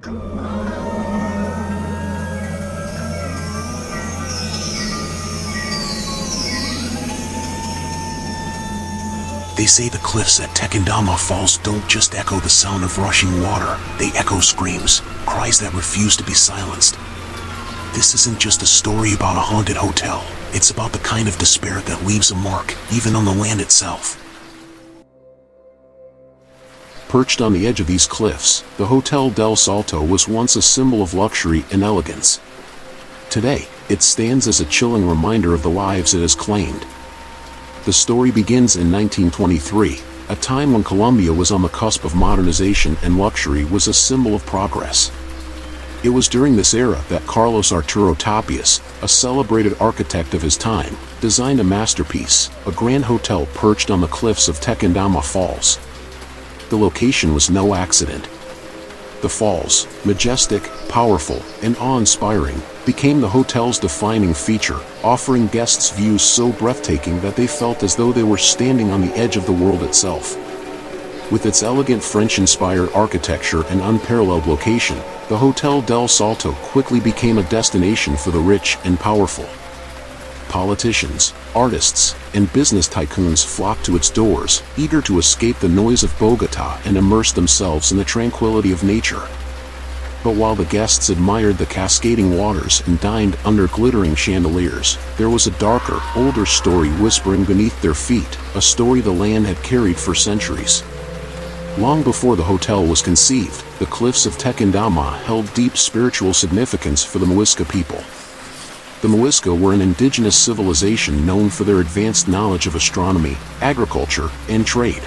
They say the cliffs at Tequendama Falls don't just echo the sound of rushing water, they echo screams, cries that refuse to be silenced. This isn't just a story about a haunted hotel, it's about the kind of despair that leaves a mark, even on the land itself. Perched on the edge of these cliffs, the Hotel del Salto was once a symbol of luxury and elegance. Today, it stands as a chilling reminder of the lives it has claimed. The story begins in 1923, a time when Colombia was on the cusp of modernization and luxury was a symbol of progress. It was during this era that Carlos Arturo Tapias, a celebrated architect of his time, designed a masterpiece, a grand hotel perched on the cliffs of Tequendama Falls. The location was no accident. The falls, majestic, powerful, and awe-inspiring, became the hotel's defining feature, offering guests views so breathtaking that they felt as though they were standing on the edge of the world itself. With its elegant French-inspired architecture and unparalleled location, the Hotel del Salto quickly became a destination for the rich and powerful. Politicians, artists, and business tycoons flocked to its doors, eager to escape the noise of Bogotá and immerse themselves in the tranquility of nature. But while the guests admired the cascading waters and dined under glittering chandeliers, there was a darker, older story whispering beneath their feet, a story the land had carried for centuries. Long before the hotel was conceived, the cliffs of Tequendama held deep spiritual significance for the 𝐒𝐿 people. The 𝐒𝐿 were an indigenous civilization known for their advanced knowledge of astronomy, agriculture, and trade.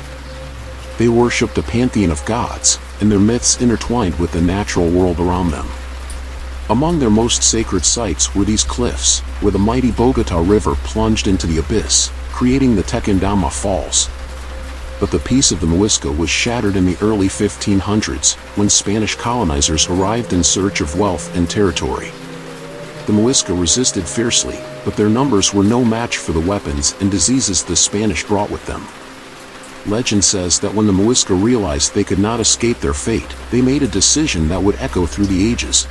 They worshipped a pantheon of gods, and their myths intertwined with the natural world around them. Among their most sacred sites were these cliffs, where the mighty Bogotá River plunged into the abyss, creating the Tequendama Falls. But the peace of the 𝐒𝐿 was shattered in the early 1500s, when Spanish colonizers arrived in search of wealth and territory. The 𝐒𝐿 resisted fiercely, but their numbers were no match for the weapons and diseases the Spanish brought with them. Legend says that when the 𝐒𝐿 realized they could not escape their fate, they made a decision that would echo through the ages.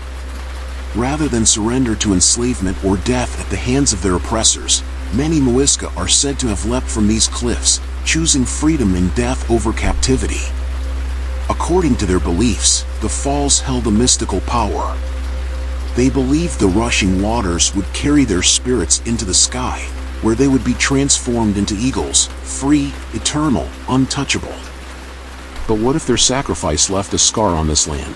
Rather than surrender to enslavement or death at the hands of their oppressors, many 𝐒𝐿 are said to have leapt from these cliffs, choosing freedom in death over captivity. According to their beliefs, the falls held a mystical power. They believed the rushing waters would carry their spirits into the sky, where they would be transformed into eagles, free, eternal, untouchable. But what if their sacrifice left a scar on this land?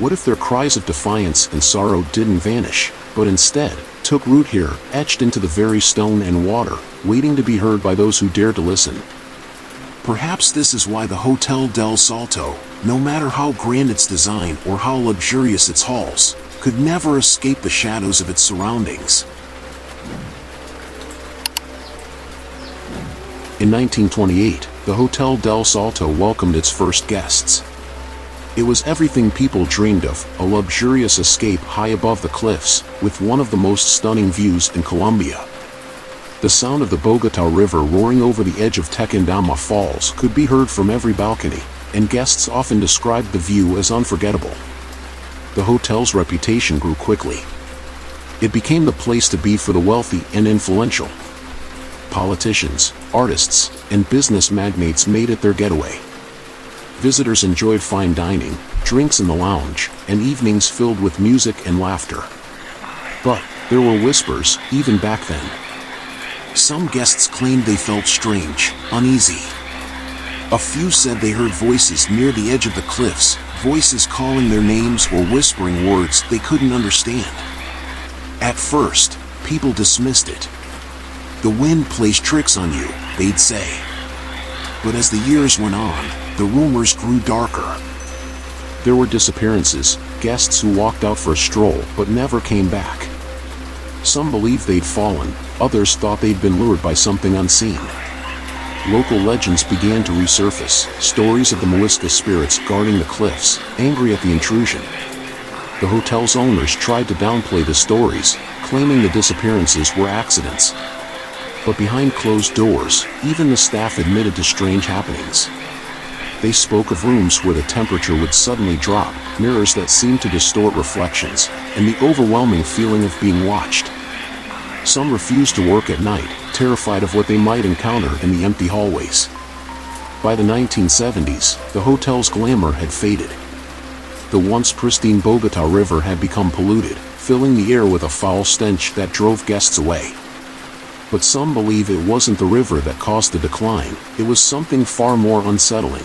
What if their cries of defiance and sorrow didn't vanish, but instead took root here, etched into the very stone and water, waiting to be heard by those who dare to listen? Perhaps this is why the Hotel del Salto, no matter how grand its design or how luxurious its halls, could never escape the shadows of its surroundings. In 1928, the Hotel del Salto welcomed its first guests. It was everything people dreamed of, a luxurious escape high above the cliffs, with one of the most stunning views in Colombia. The sound of the Bogotá River roaring over the edge of Tequendama Falls could be heard from every balcony, and guests often described the view as unforgettable. The hotel's reputation grew quickly. It became the place to be for the wealthy and influential. Politicians, artists, and business magnates made it their getaway. Visitors enjoyed fine dining, drinks in the lounge, and evenings filled with music and laughter. But there were whispers, even back then. Some guests claimed they felt strange, uneasy. A few said they heard voices near the edge of the cliffs, voices calling their names or whispering words they couldn't understand. At first, people dismissed it. The wind plays tricks on you, they'd say. But as the years went on, the rumors grew darker. There were disappearances, guests who walked out for a stroll but never came back. Some believed they'd fallen, others thought they'd been lured by something unseen. Local legends began to resurface, stories of the 𝐒𝐿 spirits guarding the cliffs, angry at the intrusion. The hotel's owners tried to downplay the stories, claiming the disappearances were accidents. But behind closed doors, even the staff admitted to strange happenings. They spoke of rooms where the temperature would suddenly drop, mirrors that seem to distort reflections, and the overwhelming feeling of being watched. Some refuse to work at night, terrified of what they might encounter in the empty hallways. By the 1970s, the hotel's glamour had faded. The once pristine Bogota River had become polluted, filling the air with a foul stench that drove guests away. But some believe it wasn't the river that caused the decline, it was something far more unsettling.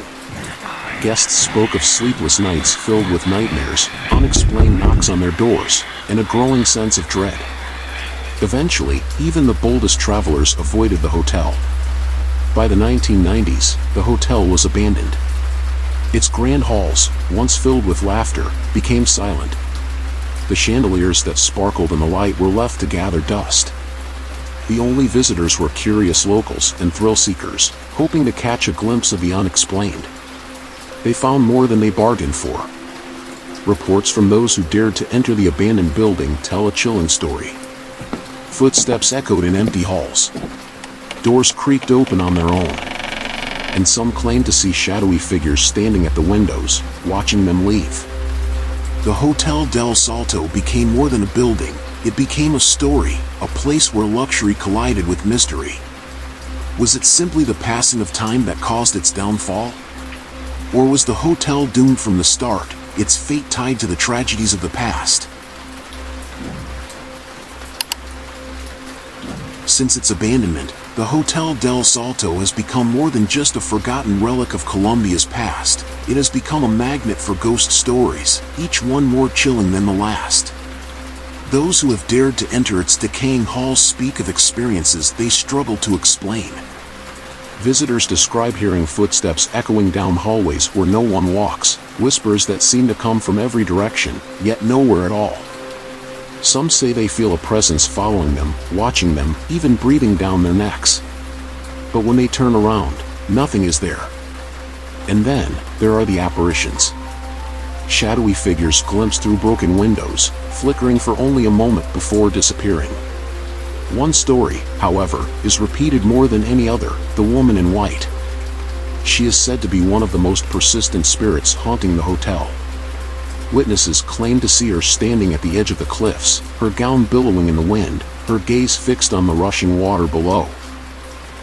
Guests spoke of sleepless nights filled with nightmares, unexplained knocks on their doors, and a growing sense of dread. Eventually, even the boldest travelers avoided the hotel. By the 1990s, the hotel was abandoned. Its grand halls, once filled with laughter, became silent. The chandeliers that sparkled in the light were left to gather dust. The only visitors were curious locals and thrill seekers, hoping to catch a glimpse of the unexplained. They found more than they bargained for. Reports from those who dared to enter the abandoned building tell a chilling story. Footsteps echoed in empty halls. Doors creaked open on their own. And some claimed to see shadowy figures standing at the windows, watching them leave. The Hotel del Salto became more than a building. It became a story, a place where luxury collided with mystery. Was it simply the passing of time that caused its downfall? Or was the hotel doomed from the start, its fate tied to the tragedies of the past? Since its abandonment, the Hotel del Salto has become more than just a forgotten relic of Colombia's past. It has become a magnet for ghost stories, each one more chilling than the last. Those who have dared to enter its decaying halls speak of experiences they struggle to explain. Visitors describe hearing footsteps echoing down hallways where no one walks, whispers that seem to come from every direction, yet nowhere at all. Some say they feel a presence following them, watching them, even breathing down their necks. But when they turn around, nothing is there. And then, there are the apparitions. Shadowy figures glimpse through broken windows, flickering for only a moment before disappearing. One story, however, is repeated more than any other, the woman in white. She is said to be one of the most persistent spirits haunting the hotel. Witnesses claim to see her standing at the edge of the cliffs, her gown billowing in the wind, her gaze fixed on the rushing water below.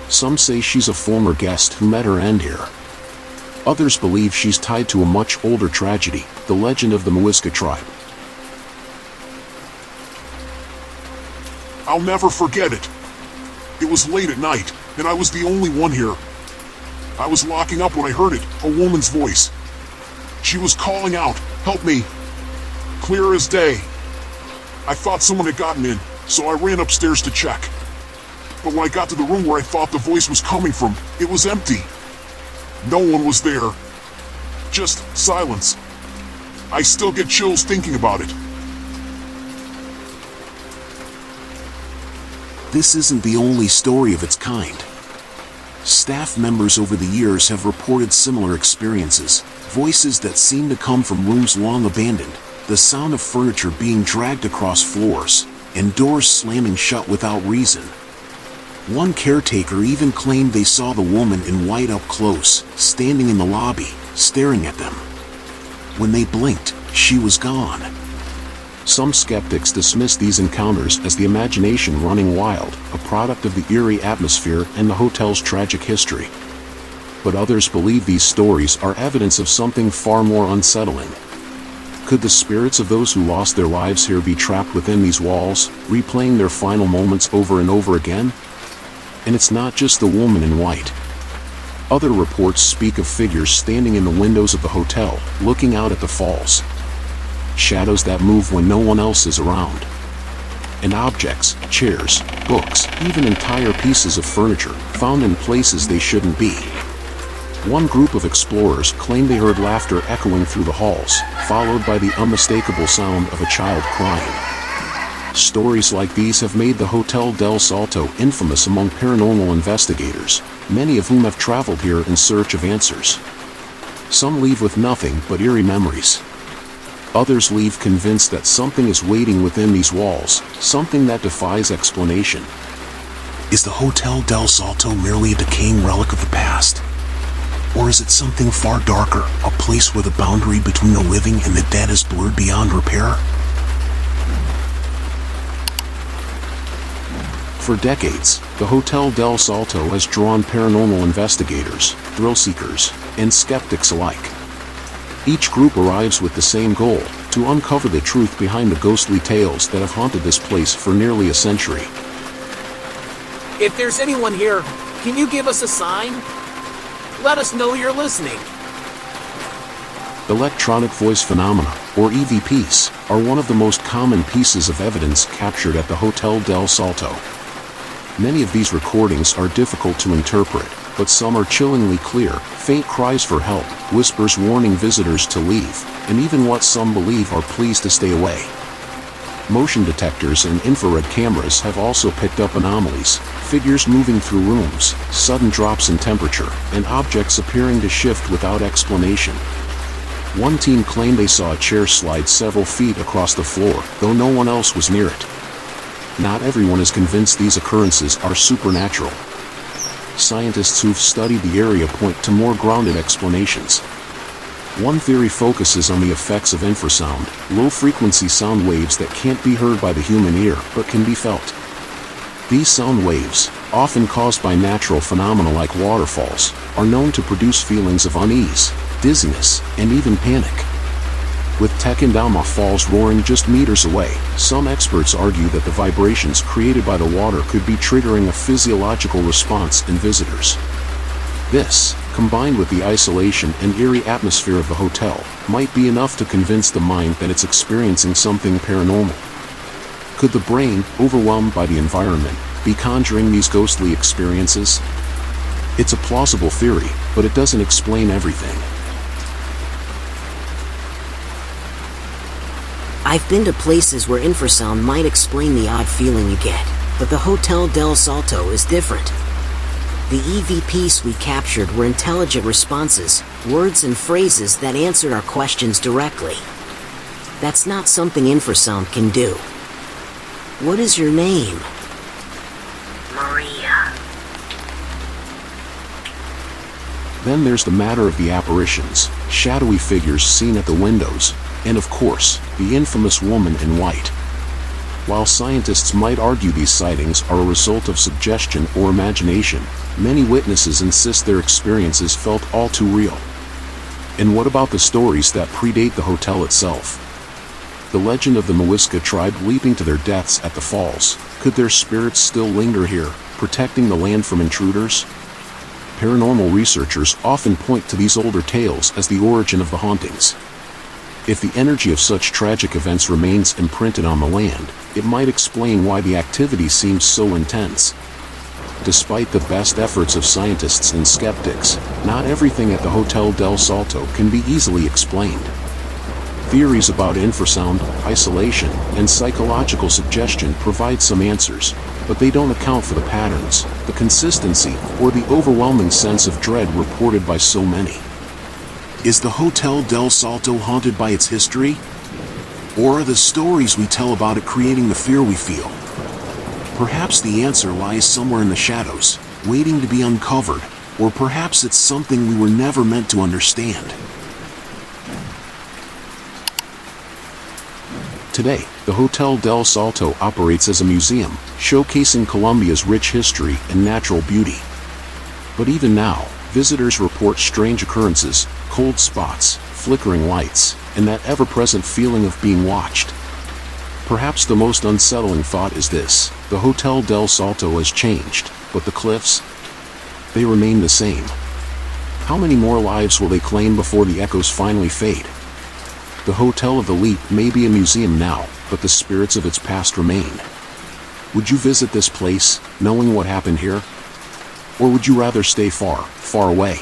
Some say she's a former guest who met her end here. Others believe she's tied to a much older tragedy, the legend of the 𝐒𝐿𝐴 tribe. I'll never forget it. It was late at night, and I was the only one here. I was locking up when I heard it, a woman's voice. She was calling out, "Help me!" Clear as day. I thought someone had gotten in, so I ran upstairs to check. But when I got to the room where I thought the voice was coming from, it was empty. No one was there. Just silence. I still get chills thinking about it. This isn't the only story of its kind. Staff members over the years have reported similar experiences, voices that seem to come from rooms long abandoned, the sound of furniture being dragged across floors, and doors slamming shut without reason. One caretaker even claimed they saw the woman in white up close, standing in the lobby, staring at them. When they blinked, she was gone. Some skeptics dismiss these encounters as the imagination running wild, a product of the eerie atmosphere and the hotel's tragic history. But others believe these stories are evidence of something far more unsettling. Could the spirits of those who lost their lives here be trapped within these walls, replaying their final moments over and over again? And it's not just the woman in white. Other reports speak of figures standing in the windows of the hotel, looking out at the falls. Shadows that move when no one else is around. And objects, chairs, books, even entire pieces of furniture, found in places they shouldn't be. One group of explorers claimed they heard laughter echoing through the halls, followed by the unmistakable sound of a child crying. Stories like these have made the Hotel del Salto infamous among paranormal investigators, many of whom have traveled here in search of answers. Some leave with nothing but eerie memories. Others leave convinced that something is waiting within these walls, something that defies explanation. Is the Hotel del Salto merely a decaying relic of the past? Or is it something far darker, a place where the boundary between the living and the dead is blurred beyond repair? For decades, the Hotel del Salto has drawn paranormal investigators, thrill seekers, and skeptics alike. Each group arrives with the same goal, to uncover the truth behind the ghostly tales that have haunted this place for nearly a century. If there's anyone here, can you give us a sign? Let us know you're listening. Electronic voice phenomena, or EVPs, are one of the most common pieces of evidence captured at the Hotel del Salto. Many of these recordings are difficult to interpret, but some are chillingly clear: faint cries for help, whispers warning visitors to leave, and even what some believe are pleas to stay away. Motion detectors and infrared cameras have also picked up anomalies: figures moving through rooms, sudden drops in temperature, and objects appearing to shift without explanation. One team claimed they saw a chair slide several feet across the floor, though no one else was near it. Not everyone is convinced these occurrences are supernatural. Scientists who've studied the area point to more grounded explanations. One theory focuses on the effects of infrasound, low-frequency sound waves that can't be heard by the human ear but can be felt. These sound waves, often caused by natural phenomena like waterfalls, are known to produce feelings of unease, dizziness, and even panic. With Tequendama Falls roaring just meters away, some experts argue that the vibrations created by the water could be triggering a physiological response in visitors. This, combined with the isolation and eerie atmosphere of the hotel, might be enough to convince the mind that it's experiencing something paranormal. Could the brain, overwhelmed by the environment, be conjuring these ghostly experiences? It's a plausible theory, but it doesn't explain everything. I've been to places where infrasound might explain the odd feeling you get, but the Hotel del Salto is different. The EVPs we captured were intelligent responses, words and phrases that answered our questions directly. That's not something infrasound can do. What is your name? Maria. Then there's the matter of the apparitions, shadowy figures seen at the windows, and of course, the infamous woman in white. While scientists might argue these sightings are a result of suggestion or imagination, many witnesses insist their experiences felt all too real. And what about the stories that predate the hotel itself? The legend of the 𝐒𝐿𝐴 tribe leaping to their deaths at the falls, could their spirits still linger here, protecting the land from intruders? Paranormal researchers often point to these older tales as the origin of the hauntings. If the energy of such tragic events remains imprinted on the land, it might explain why the activity seems so intense. Despite the best efforts of scientists and skeptics, not everything at the Hotel del Salto can be easily explained. Theories about infrasound, isolation, and psychological suggestion provide some answers, but they don't account for the patterns, the consistency, or the overwhelming sense of dread reported by so many. Is the Hotel del Salto haunted by its history? Or are the stories we tell about it creating the fear we feel? Perhaps the answer lies somewhere in the shadows, waiting to be uncovered, or perhaps it's something we were never meant to understand. Today, the Hotel del Salto operates as a museum, showcasing Colombia's rich history and natural beauty. But even now, visitors report strange occurrences, cold spots, flickering lights, and that ever-present feeling of being watched. Perhaps the most unsettling thought is this: the Hotel del Salto has changed, but the cliffs? They remain the same. How many more lives will they claim before the echoes finally fade? The Hotel of the Leap may be a museum now, but the spirits of its past remain. Would you visit this place, knowing what happened here? Or would you rather stay far, far away?